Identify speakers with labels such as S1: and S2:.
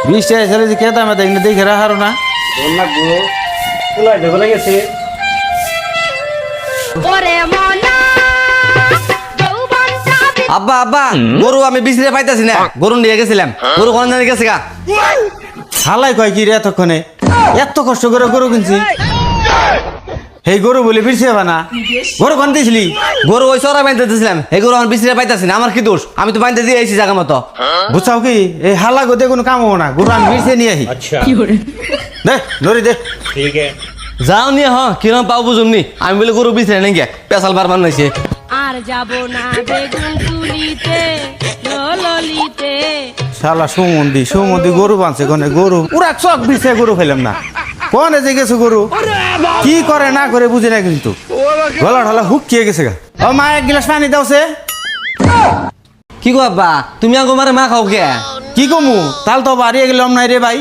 S1: বৃষ্টি আসলে যে কেতা মেতা এগুলো দেখে রাখারো না।
S2: আব্বা আব্বা গরু আমি বিছরে পাইতাছি না, গরু নিয়ে গেছিলাম, গরু কোন জানি গেছে গা।
S1: শালাই কয় কি রে এতক্ষণে এত কষ্ট করে গরু কিনছি, এই গরু বলে ফিরছে না, গরু কোন দিয়েছিলি?
S2: গরু ওই চড়া বাইতে দিয়েছিলাম, এই গরু আমার বিছরে পাইতাছি না, আমার কি দোষ? আমি তো বাইতে দিয়ে আইছি জায়গা মতো।
S1: বুঝছাও কি এই হালা গতে কোনো কাম হবো না, গরু আমি ফিরছে নিয়ে আহি। দে নরি দে।
S2: যাও নিয়ে হ কিরম পাও বুঝুমনি, আমি বলে গরু বিছরে নেই গে পেশাল বারবার নাইছে।
S3: আর যাব না বেগুন তুলিতে ললিতে।
S1: শালা সুমন্দি গরু বানছে কোনে, গরু পুরা চক বিছে গরু ফেলাম না, কোনে যে গেছে গরু কি করে না করে বুঝি না, কিন্তু গলা ঢালা হুকিয়ে গেছে গা। ও মা এক গিলাস পানি দাওছে।
S2: কি গো আব্বা তুমি আগে মারে মা খাও কে?
S1: কি কমু তাল তো বাড়িয়ে গেলাম নাই রে ভাই।